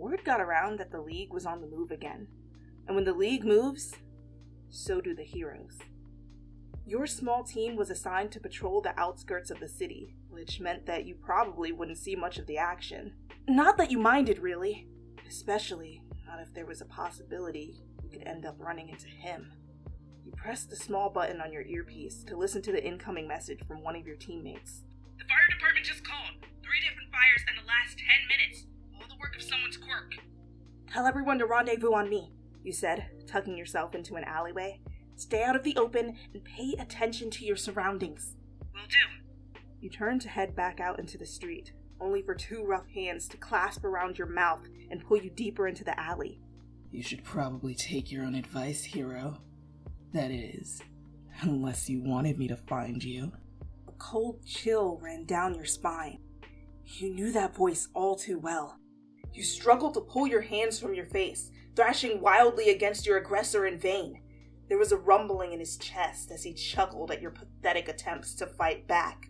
Word got around that the League was on the move again. And when the League moves, so do the heroes. Your small team was assigned to patrol the outskirts of the city, which meant that you probably wouldn't see much of the action. Not that you minded, really. Especially not if there was a possibility you could end up running into him. You pressed the small button on your earpiece to listen to the incoming message from one of your teammates. The fire department just called. 3 different fires in the last 10 minutes. All the work of someone's quirk. Tell everyone to rendezvous on me, you said, tucking yourself into an alleyway. Stay out of the open and pay attention to your surroundings. Will do. You turned to head back out into the street, only for 2 rough hands to clasp around your mouth and pull you deeper into the alley. You should probably take your own advice, hero. That is, unless you wanted me to find you. A cold chill ran down your spine. You knew that voice all too well. You struggled to pull your hands from your face, thrashing wildly against your aggressor in vain. There was a rumbling in his chest as he chuckled at your pathetic attempts to fight back.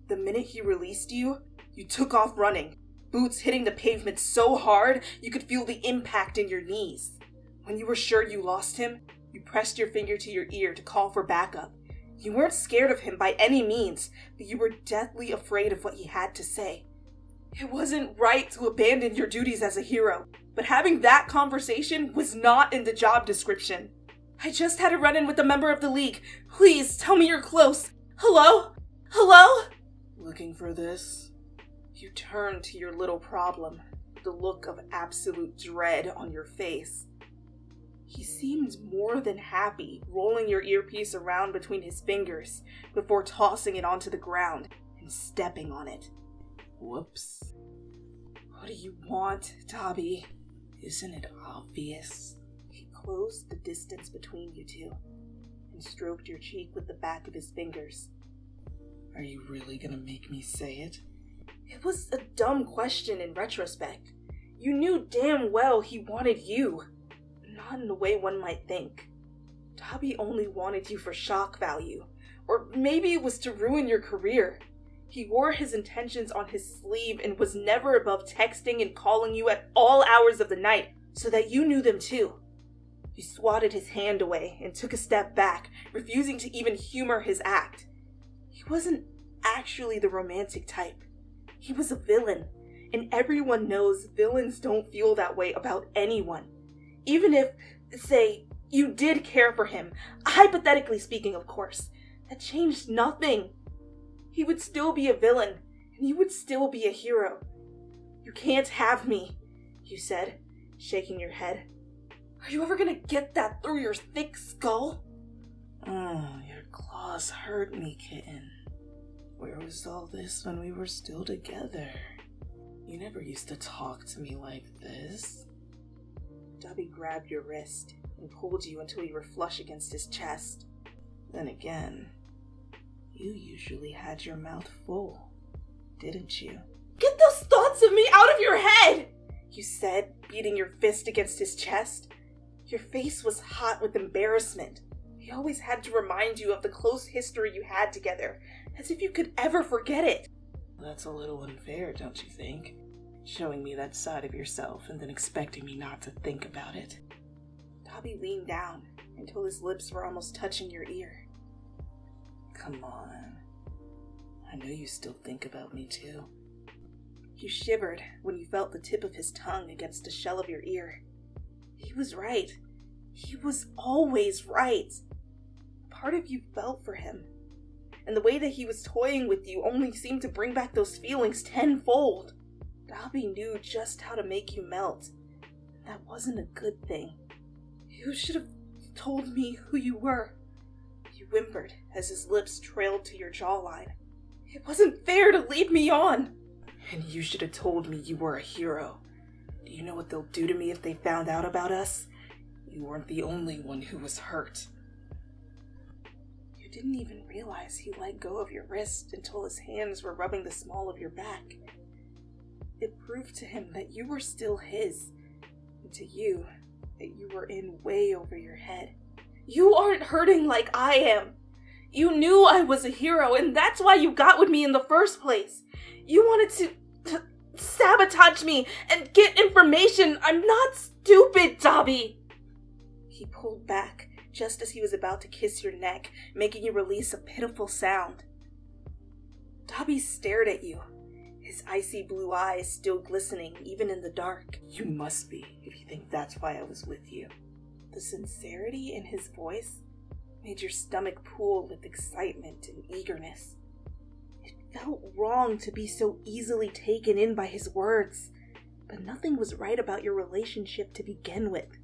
The minute he released you, you took off running, boots hitting the pavement so hard you could feel the impact in your knees. When you were sure you lost him, you pressed your finger to your ear to call for backup. You weren't scared of him by any means, but you were deathly afraid of what he had to say. It wasn't right to abandon your duties as a hero, but having that conversation was not in the job description. I just had a run-in with a member of the League. Please, tell me you're close. Hello? Hello? Looking for this? You turned to your little problem, the look of absolute dread on your face. He seemed more than happy, rolling your earpiece around between his fingers before tossing it onto the ground and stepping on it. Whoops. What do you want, Dabi? Isn't it obvious? He closed the distance between you two and stroked your cheek with the back of his fingers. Are you really gonna make me say it? It was a dumb question in retrospect. You knew damn well he wanted you, but not in the way one might think. Dabi only wanted you for shock value, or maybe it was to ruin your career. He wore his intentions on his sleeve and was never above texting and calling you at all hours of the night, so that you knew them too. You swatted his hand away and took a step back, refusing to even humor his act. He wasn't actually the romantic type. He was a villain, and everyone knows villains don't feel that way about anyone. Even if, say, you did care for him, hypothetically speaking, of course, that changed nothing. He would still be a villain, and you would still be a hero. You can't have me, you said, shaking your head. Are you ever gonna get that through your thick skull? Oh, your claws hurt me, kitten. Where was all this when we were still together? You never used to talk to me like this. Dabi grabbed your wrist and pulled you until you were flush against his chest. Then again, you usually had your mouth full, didn't you? Get those thoughts of me out of your head, you said, beating your fist against his chest. Your face was hot with embarrassment. He always had to remind you of the close history you had together, as if you could ever forget it. That's a little unfair, don't you think? Showing me that side of yourself and then expecting me not to think about it. Dabi leaned down until his lips were almost touching your ear. Come on. I know you still think about me too. You shivered when you felt the tip of his tongue against the shell of your ear. He was right. He was always right. Part of you felt for him, and the way that he was toying with you only seemed to bring back those feelings tenfold. Dabi knew just how to make you melt. That wasn't a good thing. You should have told me who you were. You whimpered as his lips trailed to your jawline. It wasn't fair to lead me on. And you should have told me you were a hero. Do you know what they'll do to me if they found out about us? You weren't the only one who was hurt. You didn't even realize he let go of your wrist until his hands were rubbing the small of your back. It proved to him that you were still his, and to you, that you were in way over your head. You aren't hurting like I am. You knew I was a hero, and that's why you got with me in the first place. You wanted to sabotage me and get information. I'm not stupid, Dabi. He pulled back just as he was about to kiss your neck, making you release a pitiful sound. Dabi stared at you, his icy blue eyes still glistening even in the dark. You must be, if you think that's why I was with you. The sincerity in his voice made your stomach pool with excitement and eagerness. It felt wrong to be so easily taken in by his words, but nothing was right about your relationship to begin with.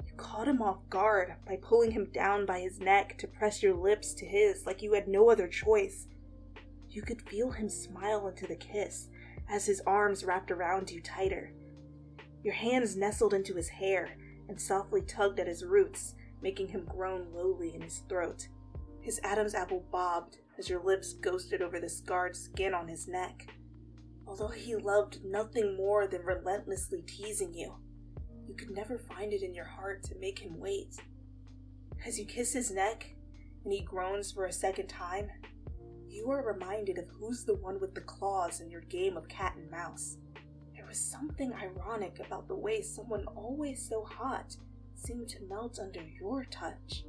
You caught him off guard by pulling him down by his neck to press your lips to his like you had no other choice. You could feel him smile into the kiss as his arms wrapped around you tighter. Your hands nestled into his hair and softly tugged at his roots, making him groan lowly in his throat. His Adam's apple bobbed as your lips ghosted over the scarred skin on his neck. Although he loved nothing more than relentlessly teasing you, you could never find it in your heart to make him wait. As you kiss his neck and he groans for a second time, you are reminded of who's the one with the claws in your game of cat and mouse. There was something ironic about the way someone always so hot seemed to melt under your touch.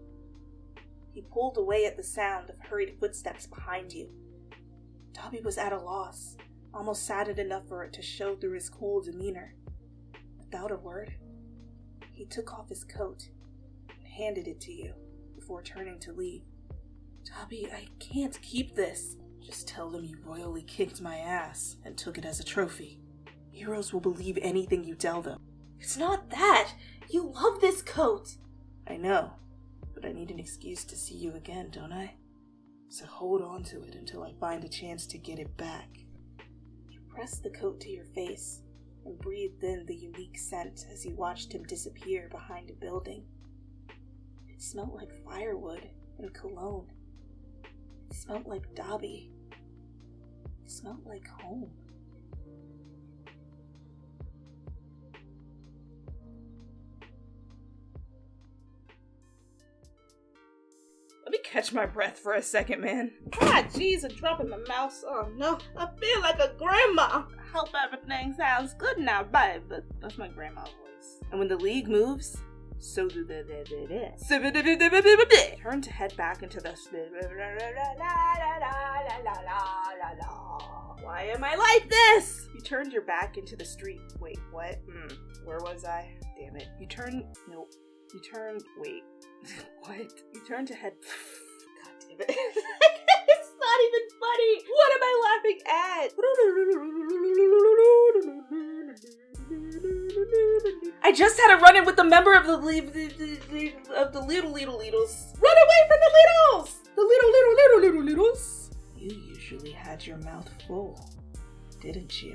He pulled away at the sound of hurried footsteps behind you. Dabi was at a loss, almost saddened enough for it to show through his cool demeanor. Without a word, he took off his coat and handed it to you before turning to leave. Dabi, I can't keep this. Just tell them you royally kicked my ass and took it as a trophy. Heroes will believe anything you tell them. It's not that! You love this coat! I know, but I need an excuse to see you again, don't I? So hold on to it until I find a chance to get it back. You pressed the coat to your face and breathed in the unique scent as you watched him disappear behind a building. It smelled like firewood and cologne. It smelled like Dabi. It smelled like home. Let me catch my breath for a second, man. Ah, jeez, a drop in my mouth. Oh no, I feel like a grandma. I hope everything sounds good now, babe. That's my grandma voice. And when the league moves, so do the turn to head back into the Why am I like this? You turned your back into the street. Wait, what? Where was I? Damn it. You turn, wait. What? You turn to head, God damn it. It's not even funny. What am I laughing at? I just had a run-in with a member of the Little Littles. Run away from the Littles! The Little Littles. You usually had your mouth full, didn't you?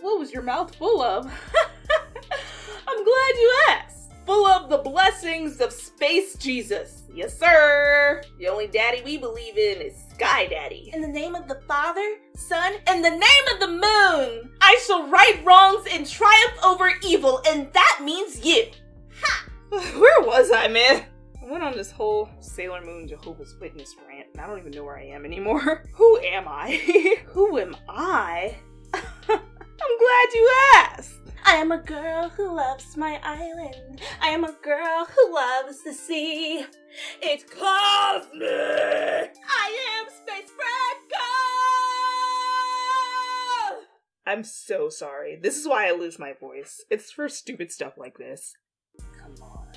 What was your mouth full of? I'm glad you asked. Full of the blessings of Space Jesus. Yes, sir. The only daddy we believe in is Sky Daddy. In the name of the Father, Son, and the name of the Moon, I shall right wrongs and triumph over evil, and that means you. Ha! Where was I, man? I went on this whole Sailor Moon Jehovah's Witness rant, and I don't even know where I am anymore. Who am I? Who am I? I'm glad you asked. I am a girl who loves my island. I am a girl who loves the sea. It's cosmic. I am Space Fredco! I'm so sorry. This is why I lose my voice. It's for stupid stuff like this. Come on.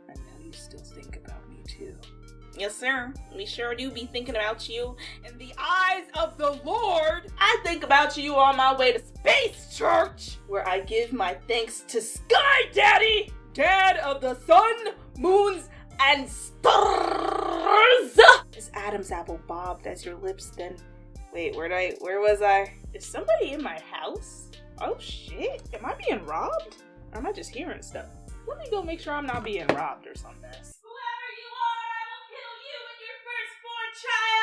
I know you still think about me too. Yes, sir. We sure do be thinking about you in the eyes of the Lord. I think about you on my way to Space Church, where I give my thanks to Sky Daddy, Dad of the sun, moons, and stars. His Adam's apple bobbed as your lips then. Wait, where was I? Is somebody in my house? Oh shit, am I being robbed? Or am I just hearing stuff? Let me go make sure I'm not being robbed or something. Child!